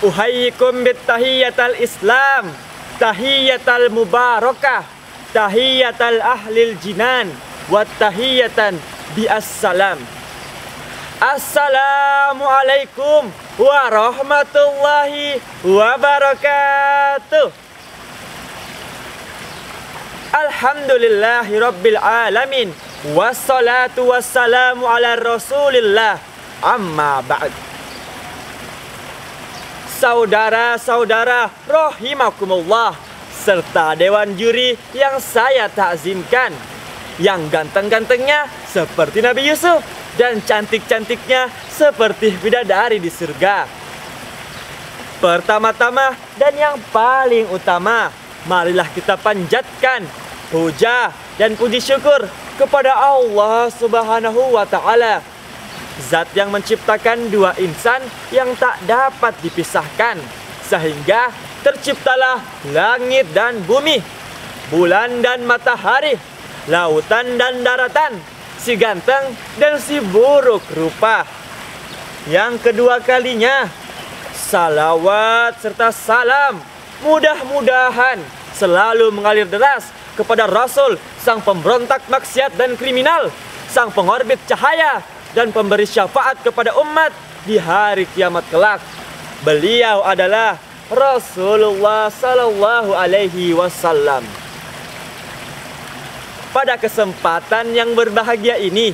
Uhayyikum bittahiyyatal Islam, tahiyyatal mubarakah, tahiyyatal ahlil jinan, wa tahiyyatan biassalam. Assalamualaikum warahmatullahi wabarakatuh. Alhamdulillahi rabbil alamin, wassalatu wassalamu ala rasulillah, amma ba'd. Saudara-saudara rahimakumullah, serta dewan juri yang saya takzimkan, yang ganteng-gantengnya seperti Nabi Yusuf dan cantik-cantiknya seperti bidadari di surga. Pertama-tama dan yang paling utama, marilah kita panjatkan puja dan puji syukur kepada Allah Subhanahu wa Ta'ala, Zat yang menciptakan dua insan yang tak dapat dipisahkan, sehingga terciptalah langit dan bumi, bulan dan matahari, lautan dan daratan, si ganteng dan si buruk rupa. Yang kedua kalinya, salawat serta salam mudah-mudahan selalu mengalir deras kepada Rasul, sang pemberontak maksiat dan kriminal, sang pengorbit cahaya dan pemberi syafaat kepada umat di hari kiamat kelak. Beliau adalah Rasulullah Sallallahu Alaihi Wasallam. Pada kesempatan yang berbahagia ini,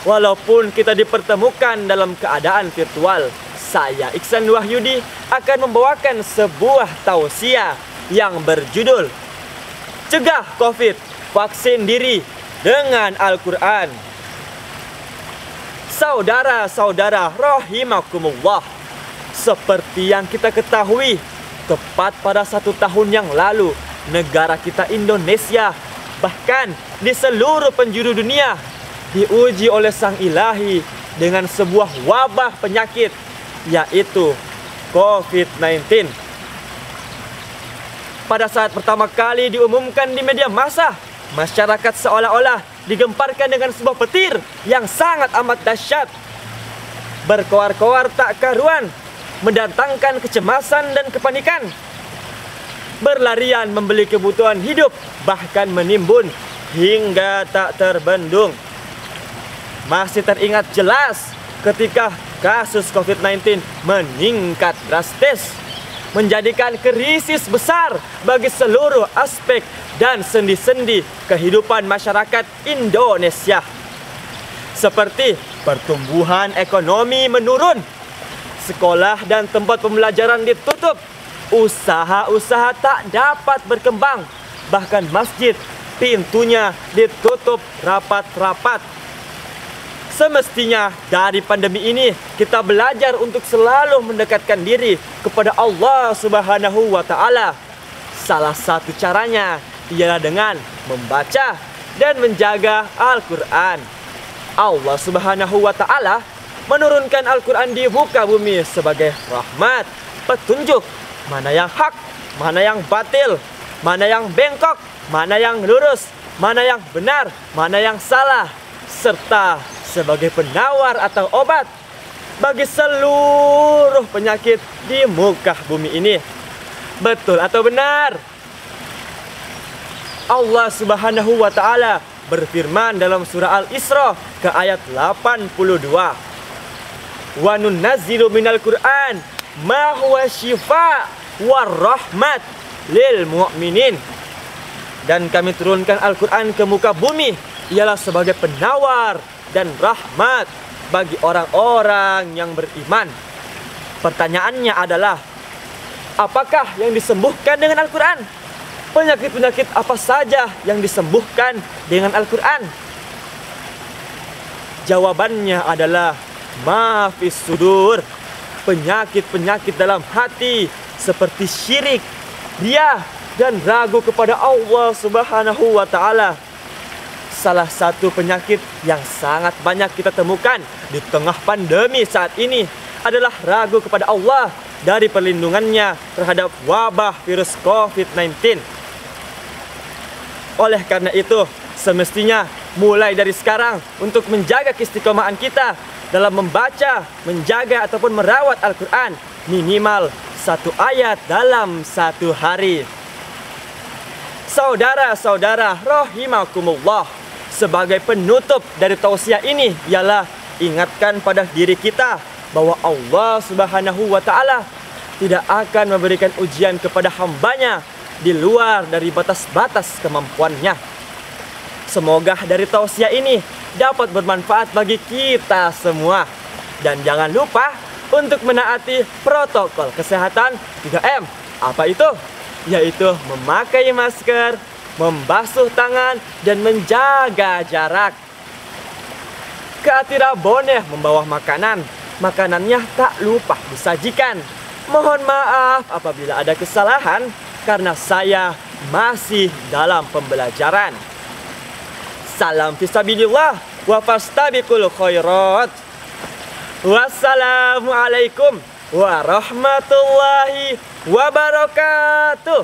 walaupun kita dipertemukan dalam keadaan virtual, saya Iksan Wahyudi akan membawakan sebuah tausiah yang berjudul Cegah COVID, Vaksin Diri dengan Al-Quran. Saudara-saudara rahimakumullah, seperti yang kita ketahui, tepat pada 1 tahun yang lalu, negara kita Indonesia, bahkan di seluruh penjuru dunia, diuji oleh Sang Ilahi dengan sebuah wabah penyakit, yaitu COVID-19. Pada saat pertama kali diumumkan di media massa, masyarakat seolah-olah digemparkan dengan sebuah petir yang sangat amat dahsyat. Berkoar-koar tak karuan, mendatangkan kecemasan dan kepanikan. Berlarian membeli kebutuhan hidup, bahkan menimbun hingga tak terbendung. Masih teringat jelas ketika kasus COVID-19 meningkat drastis, menjadikan krisis besar bagi seluruh aspek dan sendi-sendi kehidupan masyarakat Indonesia. Seperti pertumbuhan ekonomi menurun, sekolah dan tempat pembelajaran ditutup, usaha-usaha tak dapat berkembang, bahkan masjid pintunya ditutup rapat-rapat. Semestinya dari pandemi ini kita belajar untuk selalu mendekatkan diri kepada Allah Subhanahu wa Ta'ala. Salah satu caranya ialah dengan membaca dan menjaga Al-Quran. Allah Subhanahu wa Ta'ala menurunkan Al-Quran di muka bumi sebagai rahmat, petunjuk, mana yang hak, mana yang batil, mana yang bengkok, mana yang lurus, mana yang benar, mana yang salah, serta sebagai penawar atau obat bagi seluruh penyakit di muka bumi ini. Betul atau benar? Allah Subhanahu wa Ta'ala berfirman dalam surah Al-Isra ke ayat 82. Wa nunazzilu minal Qur'an ma huwa syifa' war rahmat lil mu'minin. Dan kami turunkan Al-Quran ke muka bumi ialah sebagai penawar dan rahmat bagi orang-orang yang beriman. Pertanyaannya adalah, apakah yang disembuhkan dengan Al-Quran? Penyakit-penyakit apa saja yang disembuhkan dengan Al-Quran? Jawabannya adalah mafis sudur, penyakit-penyakit dalam hati seperti syirik, riya, dan ragu kepada Allah Subhanahu wa Ta'ala. Salah satu penyakit yang sangat banyak kita temukan di tengah pandemi saat ini adalah ragu kepada Allah dari perlindungannya terhadap wabah virus COVID-19. Oleh karena itu, semestinya mulai dari sekarang untuk menjaga keistiqomahan kita dalam membaca, menjaga ataupun merawat Al-Quran minimal satu ayat dalam satu hari. Saudara-saudara rahimakumullah, sebagai penutup dari tausiah ini ialah ingatkan pada diri kita bahwa Allah Subhanahu wa taala tidak akan memberikan ujian kepada hambanya di luar dari batas-batas kemampuannya. Semoga dari tausiah ini dapat bermanfaat bagi kita semua. Dan jangan lupa untuk menaati protokol kesehatan 3M. Apa itu? Yaitu memakai masker, membasuh tangan, dan menjaga jarak. Keatira boneh membawa makanan. Makanannya tak lupa disajikan. Mohon maaf apabila ada kesalahan, karena saya masih dalam pembelajaran. Salam fisabilillah wa fastabiqul khairat. Wassalamualaikum warahmatullahi wabarakatuh.